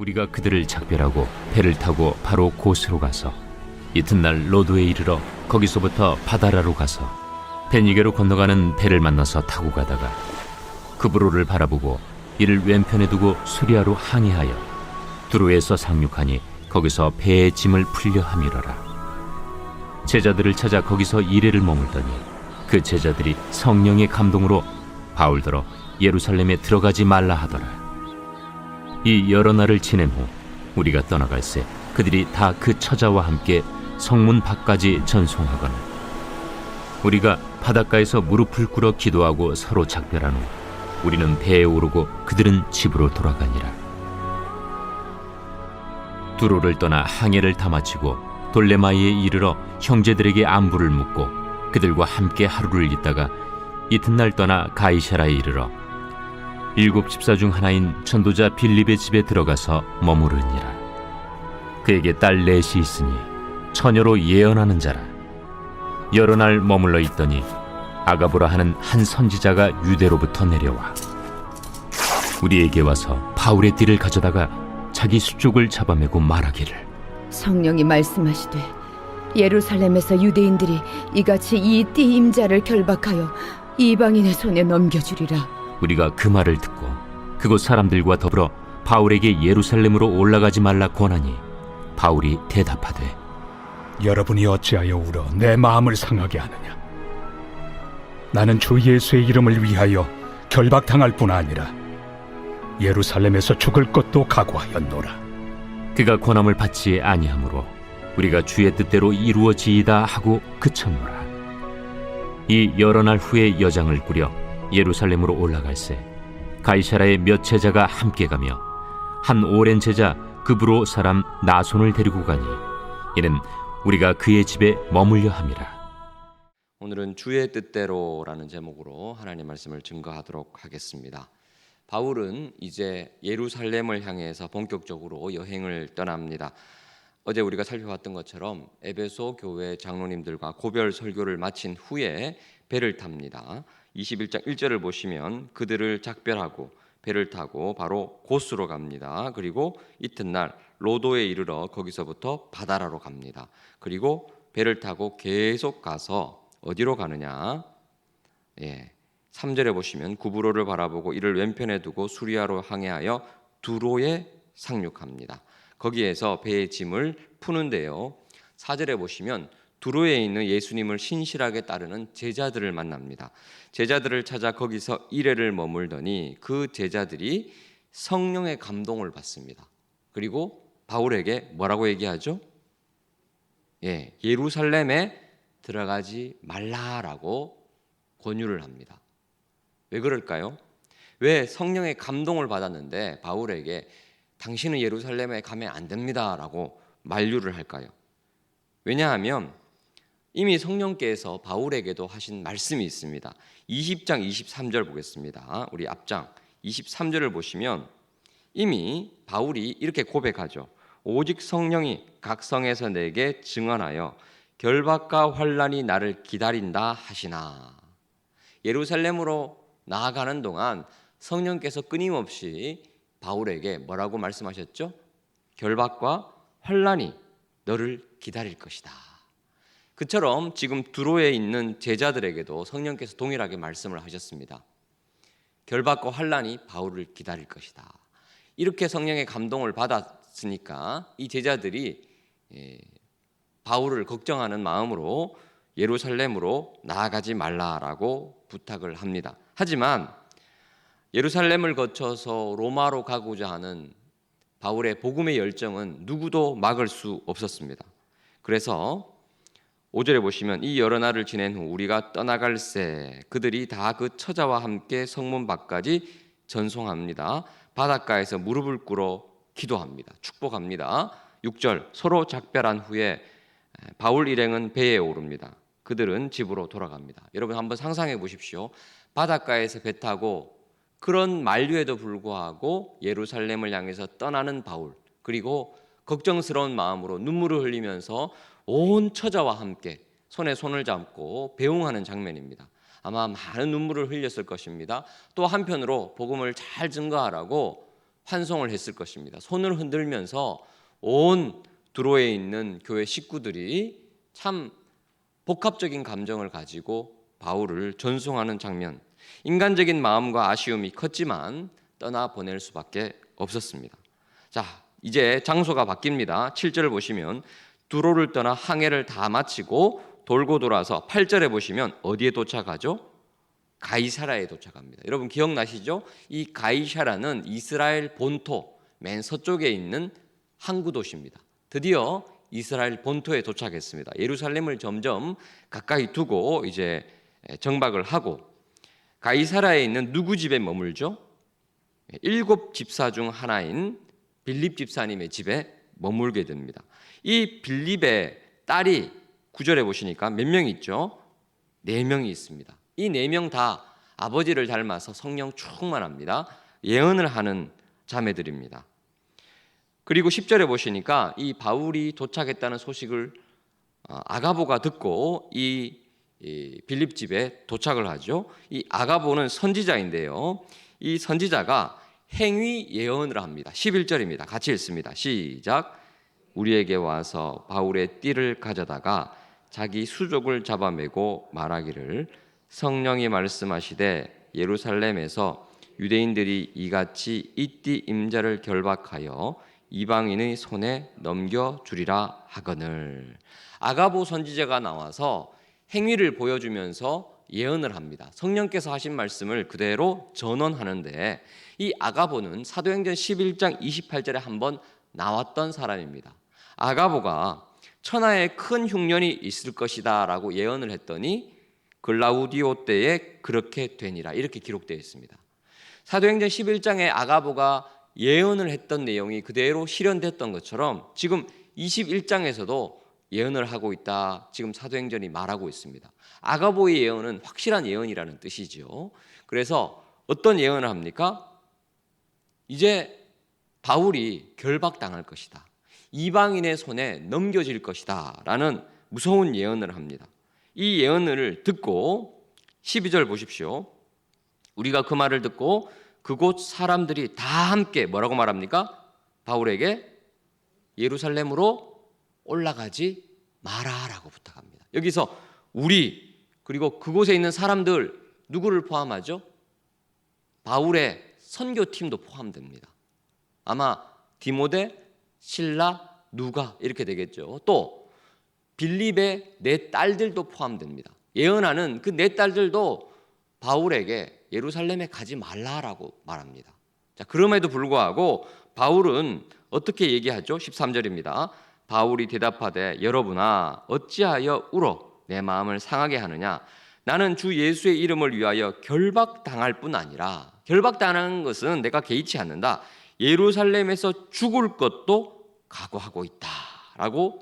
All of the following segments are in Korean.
우리가 그들을 작별하고 배를 타고 바로 고스로 가서 이튿날 로도에 이르러 거기서부터 바다라로 가서 베니게로 건너가는 배를 만나서 타고 가다가 그브로를 바라보고 이를 왼편에 두고 수리아로 항해하여 두로에서 상륙하니 거기서 배의 짐을 풀려 함이러라. 제자들을 찾아 거기서 이레를 머물더니 그 제자들이 성령의 감동으로 바울더러 예루살렘에 들어가지 말라 하더라. 이 여러 날을 지낸 후 우리가 떠나갈새 그들이 다 그 처자와 함께 성문 밖까지 전송하거늘 우리가 바닷가에서 무릎을 꿇어 기도하고 서로 작별한 후 우리는 배에 오르고 그들은 집으로 돌아가니라. 두로를 떠나 항해를 다 마치고 돌레마이에 이르러 형제들에게 안부를 묻고 그들과 함께 하루를 있다가 이튿날 떠나 가이사라에 이르러 7 집사 중 하나인 전도자 빌립의 집에 들어가서 머무르니라. 그에게 딸 넷이 있으니 처녀로 예언하는 자라. 여러 날 머물러 있더니 아가보라 하는 한 선지자가 유대로부터 내려와 우리에게 와서 바울의 띠를 가져다가 자기 수족을 잡아매고 말하기를 성령이 말씀하시되 예루살렘에서 유대인들이 이같이 이 띠 임자를 결박하여 이방인의 손에 넘겨주리라. 우리가 그 말을 듣고 그곳 사람들과 더불어 바울에게 예루살렘으로 올라가지 말라 권하니 바울이 대답하되 여러분이 어찌하여 울어 내 마음을 상하게 하느냐. 나는 주 예수의 이름을 위하여 결박당할 뿐 아니라 예루살렘에서 죽을 것도 각오하였노라. 그가 권함을 받지 아니하므로 우리가 주의 뜻대로 이루어지이다 하고 그쳤노라. 이 여러 날 후에 여장을 꾸려 예루살렘으로 올라갈새 가이사라의 몇 제자가 함께 가며 한 오랜 제자 그브로 사람 나손을 데리고 가니 이는 우리가 그의 집에 머물려 함이라. 오늘은 주의 뜻대로라는 제목으로 하나님 말씀을 증거하도록 하겠습니다. 바울은 이제 예루살렘을 향해서 본격적으로 여행을 떠납니다. 어제 우리가 살펴봤던 것처럼 에베소 교회 장로님들과 고별 설교를 마친 후에 배를 탑니다. 21장 1절을 보시면 그들을 작별하고 배를 타고 바로 고스로 갑니다. 그리고 이튿날 로도에 이르러 거기서부터 바다라로 갑니다. 그리고 배를 타고 계속 가서 어디로 가느냐? 3절에 보시면 구브로를 바라보고 이를 왼편에 두고 수리아로 항해하여 두로에 상륙합니다. 거기에서 배의 짐을 푸는데요. 4절에 보시면 두로에 있는 예수님을 신실하게 따르는 제자들을 만납니다. 제자들을 찾아 거기서 이레를 머물더니 그 제자들이 성령의 감동을 받습니다. 그리고 바울에게 뭐라고 얘기하죠? 예루살렘에 들어가지 말라라고 권유를 합니다. 왜 그럴까요? 왜 성령의 감동을 받았는데 바울에게 당신은 예루살렘에 가면 안 됩니다라고 만류를 할까요? 왜냐하면 이미 성령께서 바울에게도 하신 말씀이 있습니다. 20장 23절 보겠습니다. 우리 앞장 23절을 보시면 이미 바울이 이렇게 고백하죠. 오직 성령이 각 성에서 내게 증언하여 결박과 환난이 나를 기다린다 하시나. 예루살렘으로 나아가는 동안 성령께서 끊임없이 바울에게 뭐라고 말씀하셨죠? 결박과 환난이 너를 기다릴 것이다. 그처럼 지금 두로에 있는 제자들에게도 성령께서 동일하게 말씀을 하셨습니다. 결박과 환난이 바울을 기다릴 것이다. 이렇게 성령의 감동을 받았으니까 이 제자들이 바울을 걱정하는 마음으로 예루살렘으로 나아가지 말라라고 부탁을 합니다. 하지만 예루살렘을 거쳐서 로마로 가고자 하는 바울의 복음의 열정은 누구도 막을 수 없었습니다. 그래서 5절에 보시면 이 여러 날을 지낸 후 우리가 떠나갈새 그들이 다 그 처자와 함께 성문 밖까지 전송합니다. 바닷가에서 무릎을 꿇어 기도합니다. 축복합니다. 6절 서로 작별한 후에 바울 일행은 배에 오릅니다. 그들은 집으로 돌아갑니다. 여러분 한번 상상해 보십시오. 바닷가에서 배 타고 그런 만류에도 불구하고 예루살렘을 향해서 떠나는 바울, 그리고 걱정스러운 마음으로 눈물을 흘리면서 온 처자와 함께 손에 손을 잡고 배웅하는 장면입니다. 아마 많은 눈물을 흘렸을 것입니다. 또 한편으로 복음을 잘 증거하라고 환송을 했을 것입니다. 손을 흔들면서 온 두로에 있는 교회 식구들이 참 복합적인 감정을 가지고 바울을 전송하는 장면. 인간적인 마음과 아쉬움이 컸지만 떠나보낼 수밖에 없었습니다. 자, 이제 장소가 바뀝니다. 7절을 보시면 두로를 떠나 항해를 다 마치고 돌고 돌아서 8절에 보시면 어디에 도착하죠? 가이사라에 도착합니다. 여러분 기억나시죠? 이 가이사라는 이스라엘 본토 맨 서쪽에 있는 항구 도시입니다. 드디어 이스라엘 본토에 도착했습니다. 예루살렘을 점점 가까이 두고 이제 정박을 하고 가이사라에 있는 누구 집에 머물죠? 7 집사 중 하나인 빌립 집사님의 집에 머물게 됩니다. 이 빌립의 딸이 9절에 보시니까 몇 명이 있죠? 4명이 있습니다. 이 4명 다 아버지를 닮아서 성령 충만합니다. 예언을 하는 자매들입니다. 그리고 10절에 보시니까 이 바울이 도착했다는 소식을 아가보가 듣고 이 빌립 집에 도착을 하죠. 이 아가보는 선지자인데요. 이 선지자가 행위 예언을 합니다. 11절입니다. 같이 읽습니다. 시작. 우리에게 와서 바울의 띠를 가져다가 자기 수족을 잡아매고 말하기를 성령이 말씀하시되 예루살렘에서 유대인들이 이같이 이 띠 임자를 결박하여 이방인의 손에 넘겨주리라 하거늘. 아가보 선지자가 나와서 행위를 보여주면서 예언을 합니다. 성령께서 하신 말씀을 그대로 전언하는데 이 아가보는 사도행전 11장 28절에 한번 나왔던 사람입니다. 아가보가 천하에 큰 흉년이 있을 것이다 라고 예언을 했더니 글라우디오 때에 그렇게 되니라 이렇게 기록되어 있습니다. 사도행전 11장에 아가보가 예언을 했던 내용이 그대로 실현됐던 것처럼 지금 21장에서도 예언을 하고 있다. 지금 사도행전이 말하고 있습니다. 아가보의 예언은 확실한 예언이라는 뜻이죠. 그래서 어떤 예언을 합니까? 이제 바울이 결박당할 것이다. 이방인의 손에 넘겨질 것이다 라는 무서운 예언을 합니다. 이 예언을 듣고 12절 보십시오. 우리가 그 말을 듣고 그곳 사람들이 다 함께 뭐라고 말합니까? 바울에게 예루살렘으로 올라가지 마라라고 부탁합니다. 여기서 우리 그리고 그곳에 있는 사람들 누구를 포함하죠? 바울의 선교팀도 포함됩니다. 아마 디모데, 실라, 누가 이렇게 되겠죠. 또 빌립의 4 딸들도 포함됩니다. 예언하는 그 4 딸들도 바울에게 예루살렘에 가지 말라라고 말합니다. 자, 그럼에도 불구하고 바울은 어떻게 얘기하죠? 13절입니다. 바울이 대답하되 여러분아 어찌하여 울어 내 마음을 상하게 하느냐 나는 주 예수의 이름을 위하여 결박당할 뿐 아니라 결박당하는 것은 내가 개의치 않는다. 예루살렘에서 죽을 것도 각오하고 있다라고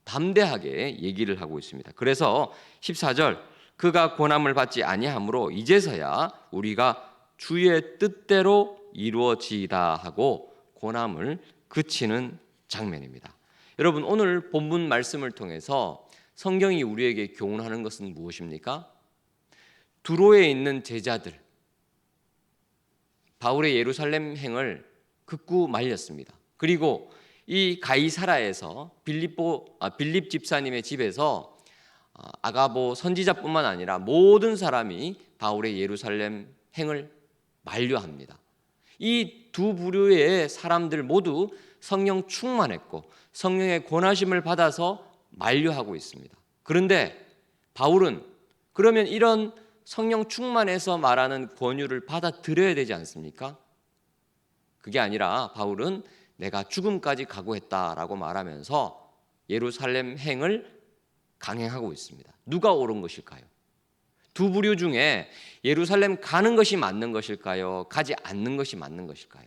담대하게 얘기를 하고 있습니다. 그래서 14절 그가 고난을 받지 아니하므로 이제서야 우리가 주의 뜻대로 이루어지이다 하고 고난을 그치는 장면입니다. 여러분 오늘 본문 말씀을 통해서 성경이 우리에게 교훈하는 것은 무엇입니까? 두로에 있는 제자들 바울의 예루살렘 행을 극구 말렸습니다. 그리고 이 가이사라에서 빌립 집사님의 집에서 아가보 선지자뿐만 아니라 모든 사람이 바울의 예루살렘 행을 만류합니다. 이 두 부류의 사람들 모두 성령 충만했고 성령의 권하심을 받아서 만류하고 있습니다. 그런데 바울은 그러면 이런 성령 충만해서 말하는 권유를 받아들여야 되지 않습니까? 그게 아니라 바울은 내가 죽음까지 각오했다라고 말하면서 예루살렘 행을 강행하고 있습니다. 누가 옳은 것일까요? 두 부류 중에 예루살렘 가는 것이 맞는 것일까요? 가지 않는 것이 맞는 것일까요?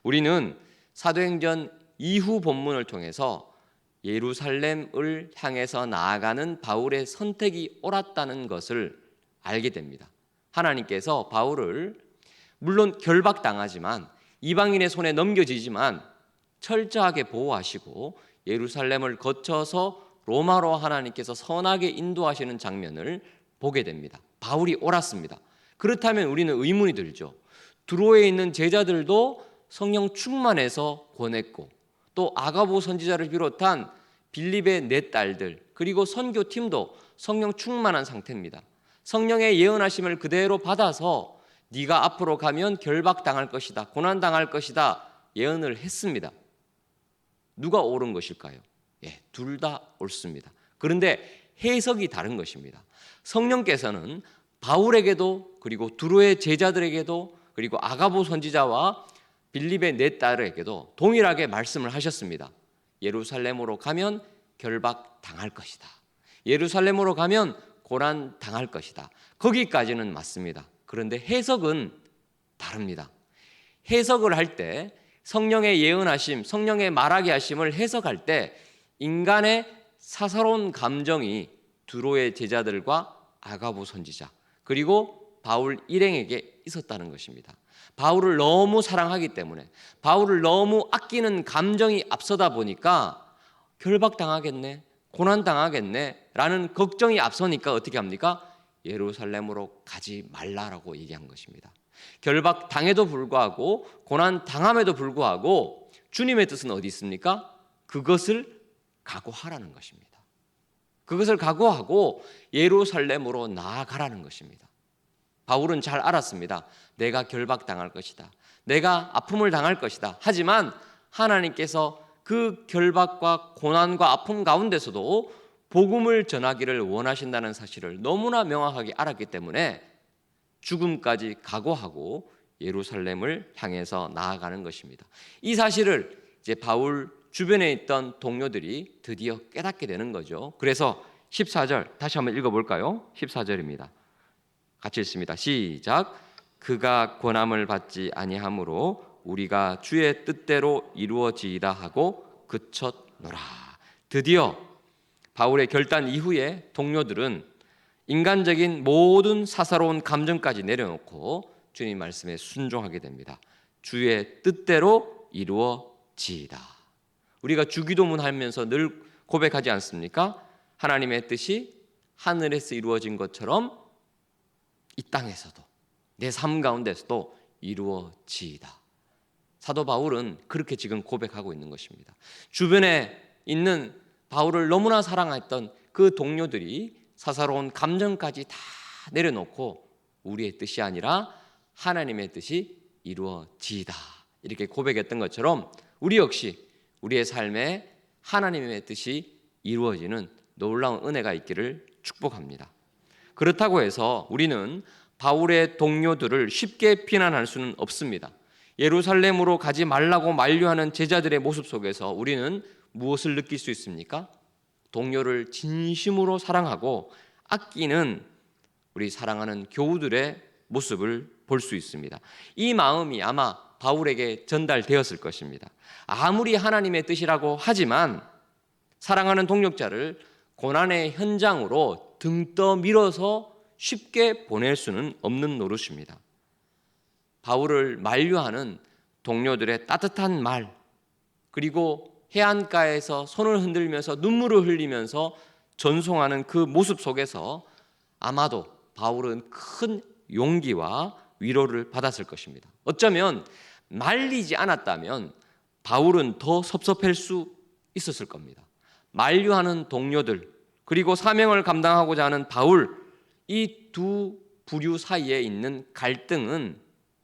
우리는 사도행전 이후 본문을 통해서 예루살렘을 향해서 나아가는 바울의 선택이 옳았다는 것을 알게 됩니다. 하나님께서 바울을 물론 결박당하지만 이방인의 손에 넘겨지지만 철저하게 보호하시고 예루살렘을 거쳐서 로마로 하나님께서 선하게 인도하시는 장면을 보게 됩니다. 바울이 옳았습니다. 그렇다면 우리는 의문이 들죠. 두로에 있는 제자들도 성령 충만해서 권했고, 또 아가보 선지자를 비롯한 빌립의 네 딸들, 그리고 선교팀도 성령 충만한 상태입니다. 성령의 예언하심을 그대로 받아서 네가 앞으로 가면 결박당할 것이다, 고난당할 것이다 예언을 했습니다. 누가 옳은 것일까요? 둘 다 옳습니다. 그런데 해석이 다른 것입니다. 성령께서는 바울에게도, 그리고 두로의 제자들에게도, 그리고 아가보 선지자와 빌립의 네 딸에게도 동일하게 말씀을 하셨습니다. 예루살렘으로 가면 결박당할 것이다. 예루살렘으로 가면 고난당할 것이다. 거기까지는 맞습니다. 그런데 해석은 다릅니다. 해석을 할 때 성령의 예언하심, 성령의 말하게 하심을 해석할 때 인간의 사사로운 감정이 두로의 제자들과 아가보 선지자, 그리고 바울 일행에게 있었다는 것입니다. 바울을 너무 사랑하기 때문에, 바울을 너무 아끼는 감정이 앞서다 보니까 결박당하겠네, 고난당하겠네 라는 걱정이 앞서니까 어떻게 합니까? 예루살렘으로 가지 말라라고 얘기한 것입니다. 결박당해도 불구하고 고난당함에도 불구하고 주님의 뜻은 어디 있습니까? 그것을 각오하라는 것입니다. 그것을 각오하고 예루살렘으로 나아가라는 것입니다. 바울은 잘 알았습니다. 내가 결박당할 것이다, 내가 아픔을 당할 것이다. 하지만 하나님께서 그 결박과 고난과 아픔 가운데서도 복음을 전하기를 원하신다는 사실을 너무나 명확하게 알았기 때문에 죽음까지 각오하고 예루살렘을 향해서 나아가는 것입니다. 이 사실을 이제 바울 주변에 있던 동료들이 드디어 깨닫게 되는 거죠. 그래서 14절 다시 한번 읽어볼까요? 14절입니다. 같이 읽습니다. 시작. 그가 권함을 받지 아니하므로 우리가 주의 뜻대로 이루어지이다 하고 그쳤노라. 드디어 바울의 결단 이후에 동료들은 인간적인 모든 사사로운 감정까지 내려놓고 주님 말씀에 순종하게 됩니다. 주의 뜻대로 이루어지이다. 우리가 주기도문 하면서 늘 고백하지 않습니까? 하나님의 뜻이 하늘에서 이루어진 것처럼 이 땅에서도, 내 삶 가운데서도 이루어지이다. 사도 바울은 그렇게 지금 고백하고 있는 것입니다. 주변에 있는 바울을 너무나 사랑했던 그 동료들이 사사로운 감정까지 다 내려놓고 우리의 뜻이 아니라 하나님의 뜻이 이루어지이다 이렇게 고백했던 것처럼 우리 역시 우리의 삶에 하나님의 뜻이 이루어지는 놀라운 은혜가 있기를 축복합니다. 그렇다고 해서 우리는 바울의 동료들을 쉽게 비난할 수는 없습니다. 예루살렘으로 가지 말라고 만류하는 제자들의 모습 속에서 우리는 무엇을 느낄 수 있습니까? 동료를 진심으로 사랑하고 아끼는 우리 사랑하는 교우들의 모습을 볼 수 있습니다. 이 마음이 아마 바울에게 전달되었을 것입니다. 아무리 하나님의 뜻이라고 하지만 사랑하는 동역자를 고난의 현장으로 등 떠밀어서 쉽게 보낼 수는 없는 노릇입니다. 바울을 만류하는 동료들의 따뜻한 말, 그리고 해안가에서 손을 흔들면서 눈물을 흘리면서 전송하는 그 모습 속에서 아마도 바울은 큰 용기와 위로를 받았을 것입니다. 어쩌면 말리지 않았다면 바울은 더 섭섭할 수 있었을 겁니다. 만류하는 동료들, 그리고 사명을 감당하고자 하는 바울, 이 두 부류 사이에 있는 갈등은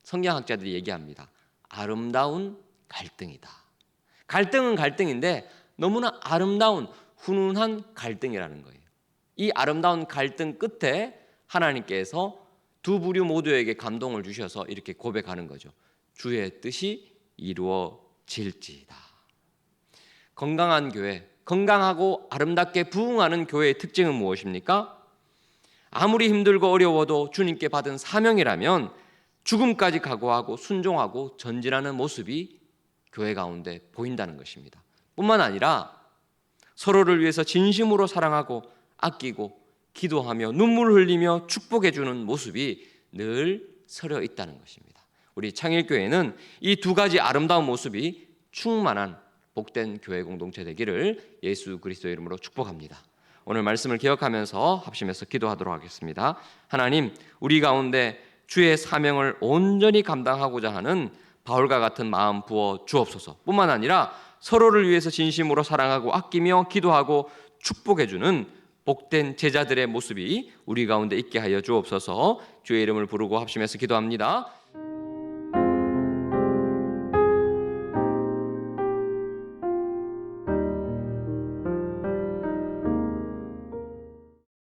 성경학자들이 얘기합니다. 아름다운 갈등이다. 갈등은 갈등인데 너무나 아름다운 훈훈한 갈등이라는 거예요. 이 아름다운 갈등 끝에 하나님께서 두 부류 모두에게 감동을 주셔서 이렇게 고백하는 거죠. 주의 뜻이 이루어질지이다. 건강한 교회, 건강하고 아름답게 부흥하는 교회의 특징은 무엇입니까? 아무리 힘들고 어려워도 주님께 받은 사명이라면 죽음까지 각오하고 순종하고 전진하는 모습이 교회 가운데 보인다는 것입니다. 뿐만 아니라 서로를 위해서 진심으로 사랑하고 아끼고 기도하며 눈물 흘리며 축복해 주는 모습이 늘 서려 있다는 것입니다. 우리 창일교회는 이 두 가지 아름다운 모습이 충만한 복된 교회 공동체 되기를 예수 그리스도의 이름으로 축복합니다. 오늘 말씀을 기억하면서 합심해서 기도하도록 하겠습니다. 하나님, 우리 가운데 주의 사명을 온전히 감당하고자 하는 바울과 같은 마음 부어 주옵소서. 뿐만 아니라 서로를 위해서 진심으로 사랑하고 아끼며 기도하고 축복해 주는 복된 제자들의 모습이 우리 가운데 있게 하여 주옵소서. 주의 이름을 부르고 합심해서 기도합니다.